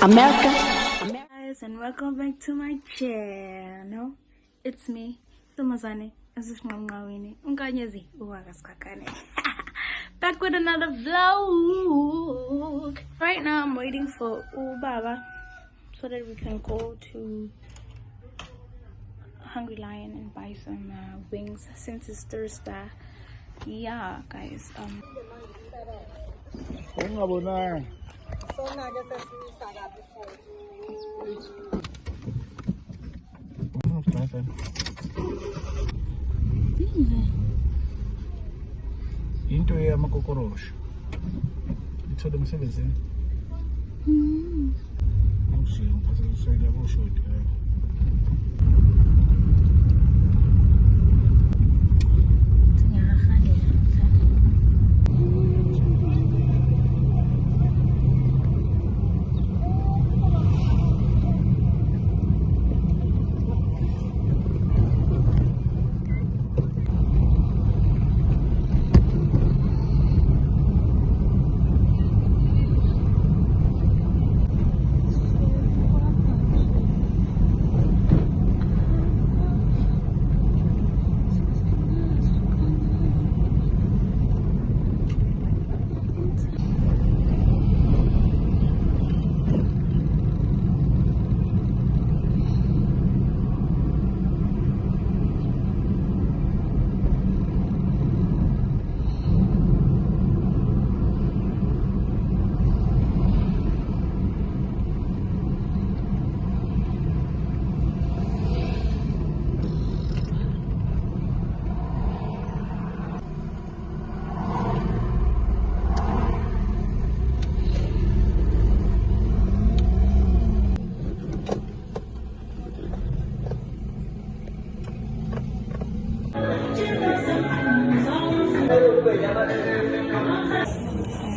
America. Guys, and welcome back to my channel. It's me, Tumazane, back with another vlog. Right now I'm waiting for Ubaba so that we can go to Hungry Lion and buy some wings since it's Thursday. Yeah, guys. Into yamakokoroshi ithole emsebenzini ngishilo ngiphathele yabo shoti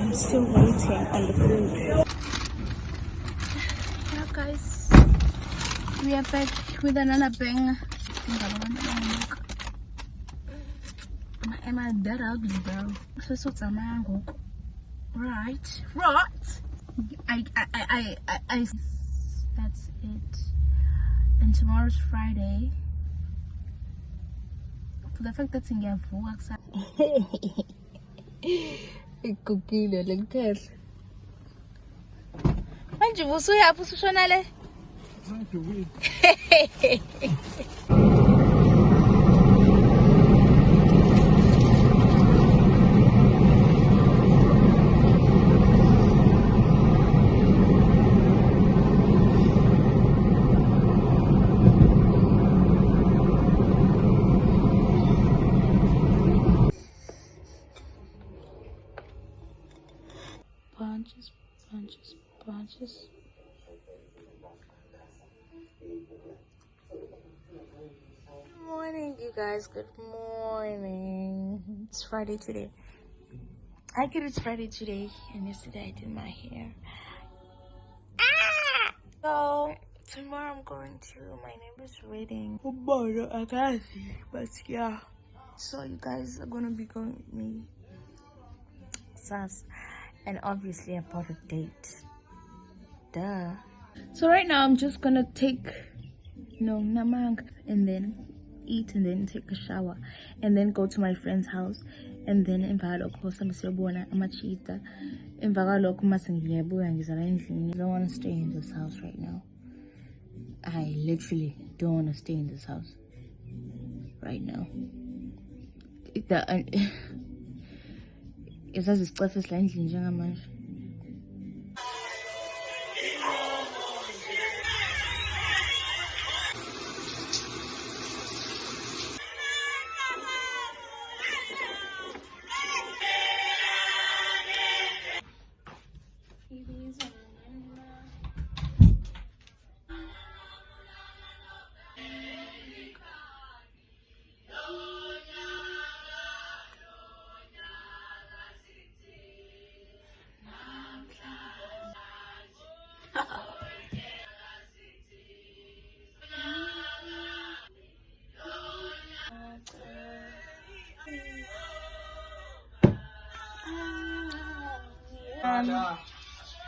I'm still waiting on the food. Yeah, guys, we are back with another banger. Am I that ugly, bro? That's what's a mango. Right. I. That's it. And tomorrow's Friday. For the fact that in your works. Ikukile lengithela. Manje usuyaphi usushona le? Bunches. Good morning, you guys. Good morning. It's Friday today. I get it's Friday today, and yesterday I did my hair. So tomorrow I'm going to my neighbor's wedding. I can't see, but yeah. So you guys are gonna be going with me. Sass. And obviously I bought a date. Duh. So right now I'm just gonna take namang and then eat and then take a shower and then go to my friend's house and then I don't want to stay in this house right now. I literally don't want to stay in this house right now. Isazisixefisa endlini njengamanje.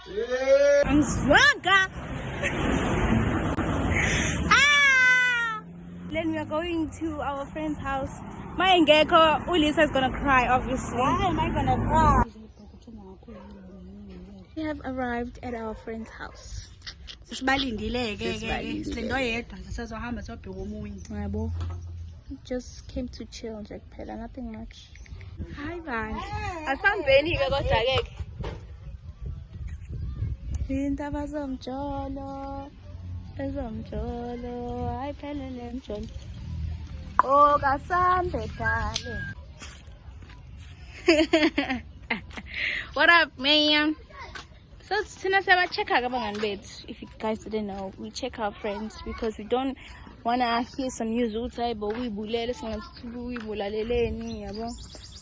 I'm swagger. Then we are going to our friend's house. My Ngeko, Ulisa is gonna cry, obviously. Why am I gonna cry? We have arrived at our friend's house. Just came to chill, Jack Pella, nothing much. Hi, man. I found Benny. We got Jack. Indaba zomjolo, ezomjolo, ayiphelele emjolo. Oh, kasambe dale. What up, man? So if you guys didn't know, we check our friends because we don't wanna hear some news outside, but we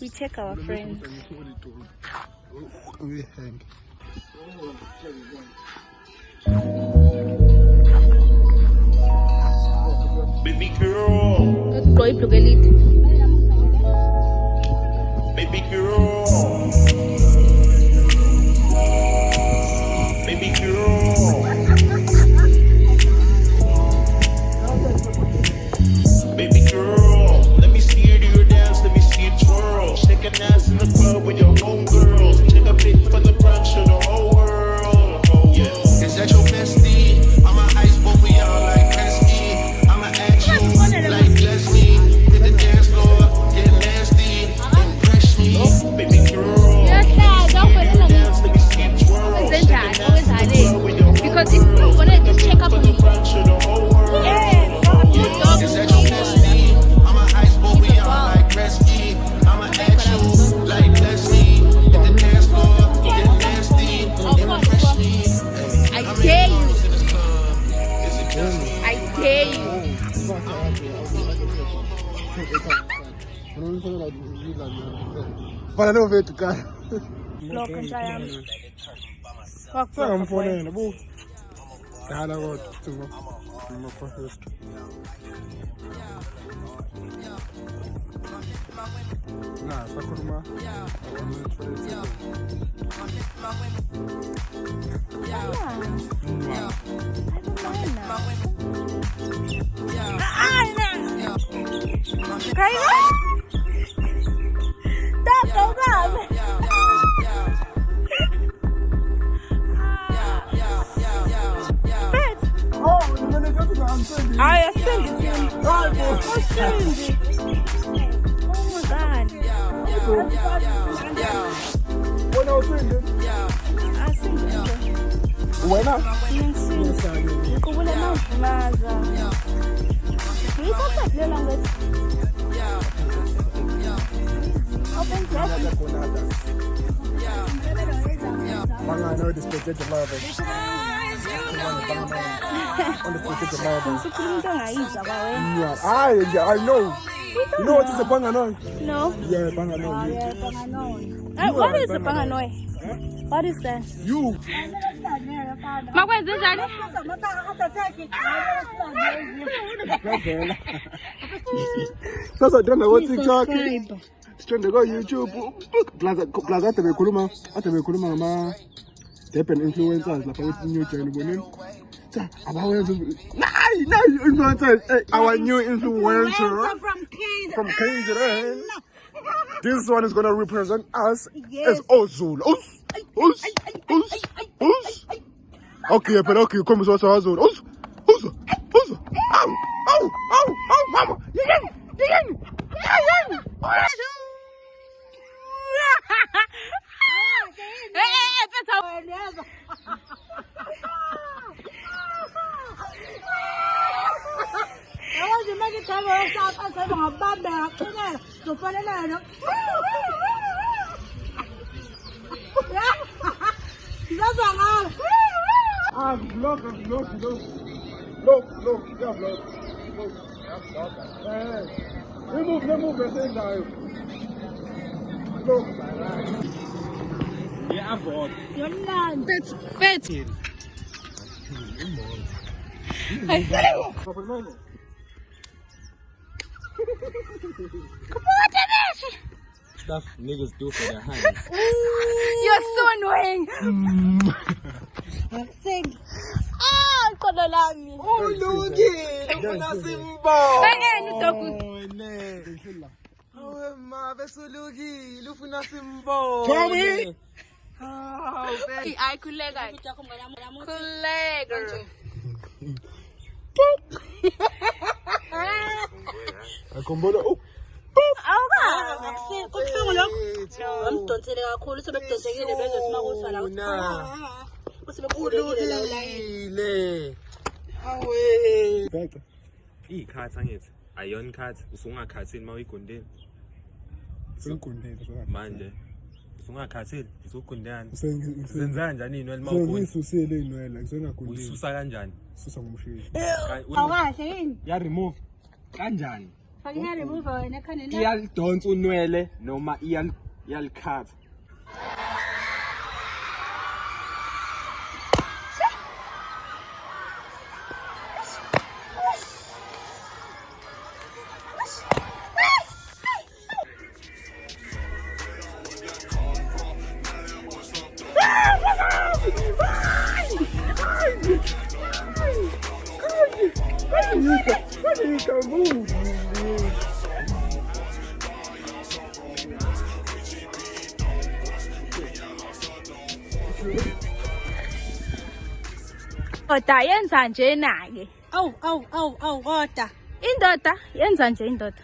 check our friends. Baby girl. Let's go look at it. Baby girl. Baby girl. Baby girl. Let me see you do your dance, let me see you twirl. Shake an ass in the club with your homegirls. Take a pic for the front, show the whole world. Yeah. Is that your bestie? I'm an ice boy, we all like Pesky. I'm an action like Leslie. Hit the dance floor, get nasty. Impress me, baby girl. Because if you want to just check up on me. Is that your bestie? I'm an ice boy, we all like Pesky. I'm an action like Leslie. Hit the dance floor, get nasty. Impress me. I dare you. I dare you. Para não ver tu cara. Look, I'm sorry. Sanga mfonela bu. Dala kodwa tuma. Uma first. Na, sakhuluma. I send it to him. Oh, send it. Oh my God. When I was doing this. I send it. When I? I know this potato lava. On the potato lava. Yeah, I know. You know what is a panganoi? No. Yeah, panganoi. What is a panganoi? What is that? You. Sasa tena go TikTok. Tena go YouTube. Plaza atebekhuluma ngama Japan influencers lapha with new channel bonini. Cha abawenza nayi influencers our new influencer from KZN. This one is going to represent us as Ozulu. Okay, but okay, come so Ozulu. Oz. Ow, mama. Yen. Look. Remove the thing now. Look. Yeah, I'm bored. Bet. stuff niggas do for their hands. You're so annoying. Kono lami. Ulungile ufuna simbo. Awe ma besulungile ufuna simbo. Tommy. Ay kulega. Kulega. Akhombona Kubuhlungu lokho. Amdonsele kakhulu sebedonsekile bezofuna kusala Ulungile. Awe. Bheka. Ikhathi angithi ayona ikhathi usungakhathini mawuyigundeni Sengikundile manje usungakhathini usugundani Sengisusile senza kanjani inwele mawugunda inwele ngisengagundile. uyisusa kanjani Susa ngomshini. Awakahle yini? ya remove kanjani Fakina remove wena ekhanda iyalidonsa unwele noma iyalikhatha Oda yenza nje naye. Awu kodwa. Indoda yenza nje indoda.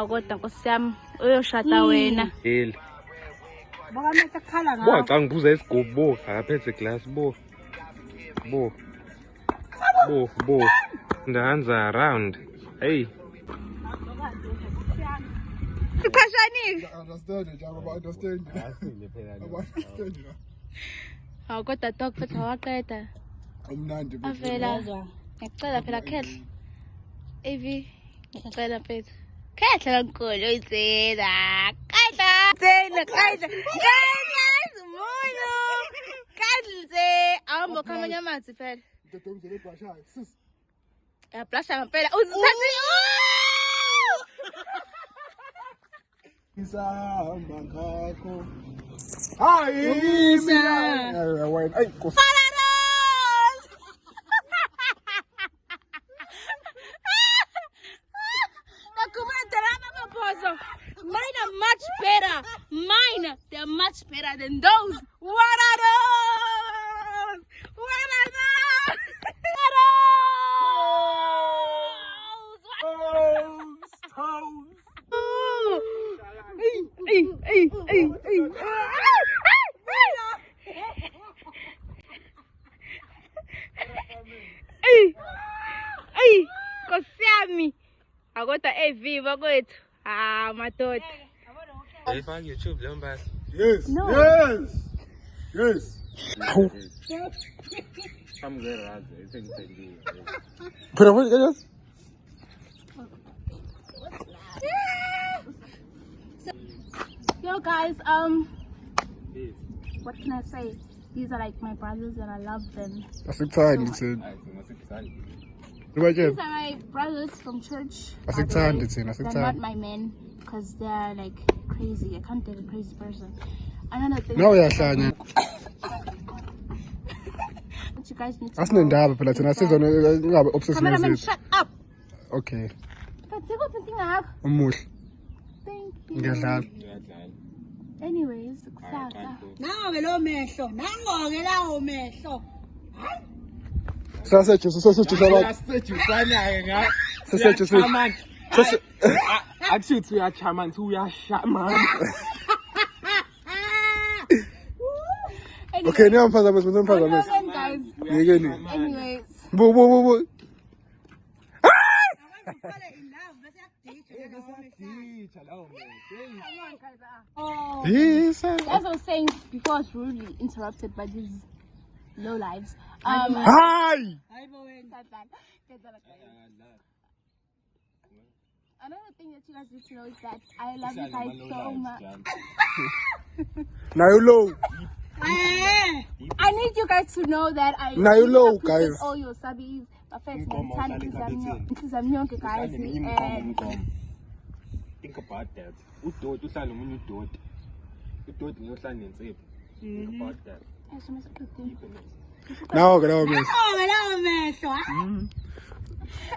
Kodwa Nkosi yami uyoshada wena. eli Bakametse khala ngawo. boca ngibuza isigubhu bo akaphethe glass bo ndanza around hey Ukhashanike. Understand it, I'm about understand it. I'm understand it. Kodwa dog futhi awaqeda. Umnandi Avela. Ngicela phela khehla. Evi ngicela mfethu. Khehla kankulu uyitsela. Khehla. Moyo. Kadle. Awumbo khamanya amanzi phela. Ngidongizele ibhashayo. Sis. Blasha ngempela. Uzithathe. Isahamba ngakho. Hayi mina. Wena ay Nkosi. Mine are much better. Mine, they're much better than those. What are those? What are those? Kosami. Agota viva kwethu. Madoda. ayifaka YouTube leyo mbasa Yes. No. Yes. samgerazi esengithengiwe Phela manje yes. Yo guys, what can I say? These are like my brothers and I love them. Asikuthandi thina. These are my brothers from church. Asikuthandi thina, They're not my men because they're like crazy. I can't date a crazy person. Another thing. Nawe uyahlanya. What you guys need to Asinendaba phela thina sizona ngabe obsessed Cameraman, ngezinto. shut up. Okay. But see what thing I have. Umuhle. Thank you. Ngiyadlala. Anyways, kusasa. Nawe lo mehlo, nangoke lawo mehlo. Sasetshenziswa abantu. asejusanaye nga Sasetshenziswa. akuthi uyachama nthi uyashama Okay, niyamphazamisa, niyamphazamisa. Again, guys. Yekeni. Anyways. Bu. Yes. As I was saying before, I was rudely interrupted by these low lives. Hi. Another thing that you guys need to know is that I love you guys so much. Now you low. I need you guys to know that I Now you really low, appreciate guys. all your subbies. Guys, and Think about that. Udoti uhlala nomunye udoti. Udoti ngiyohlala nensipho. Think about that. Now, miss.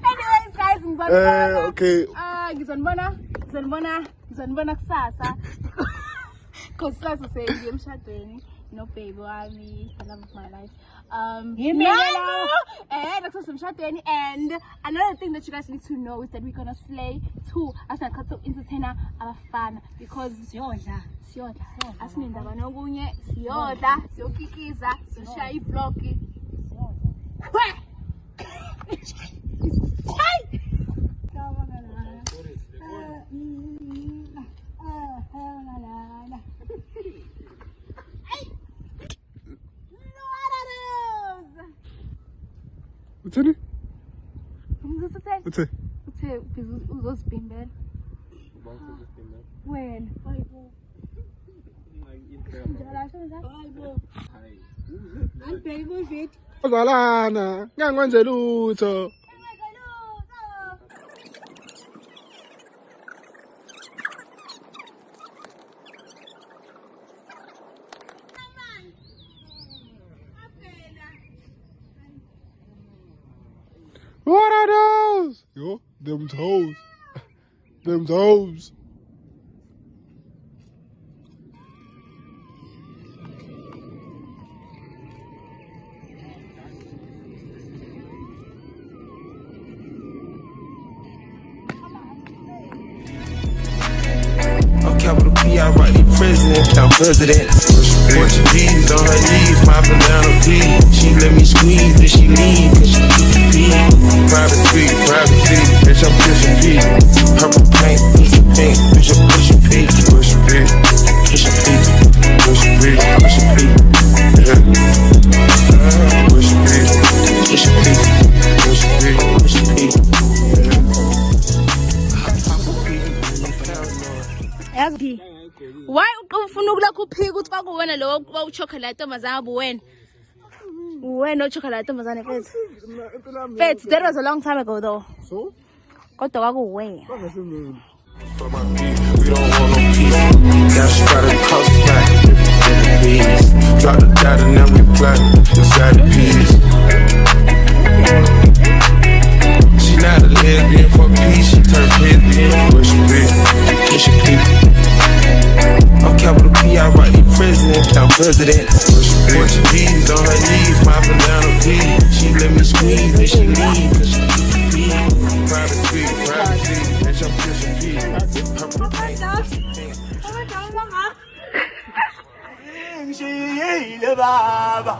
Anyways, guys, Okay. ngizonibona kusasa. Cause kusasa sengiye emshadweni no baby wami, the love of my life. And another thing that you guys need to know is that we're gonna slay too as I cut entertainer abafana because siyodla asinendaba nokunye siyodla siyokikiza sishaya ivlog What's in it? What's it? Uzosibimbela. When? Ozalana, ngangwenze lutho. What are those? Yo, them toes. Them toes. Capital P, I write the president, count presidents. Portuguese on her knees, my banana P. She let me squeeze, then she leave, cause she keep the P. Private suite, bitch, I'm pushing P. Purple paint, piece of pink, bitch, I'm pushing P. Pushing P, pushing P, pushing P, pushing P. Yeah. Pushing P, pushing P, pushing P, pushing P. Why ufuna ukulakho uphika ukuthi kwakuwena lo chocolate ntombazana buwena no chocolate ntombazana Fethu that was a long time ago though So? kodwa kwakuwena For my people, we don't want no peace. Now she got a cost back. Peace. Drop the dot and now we plot inside the peas. She not a lesbian for peace. She turned lesbian. Push a bit, push a peak. I'm capital P, I write the president, count presidents. Portuguese on her knees, my banana P. She let me squeeze, then she leave, cause she keep the P. Private suite, bitch, I'm pushing P. Purple paint, Baba.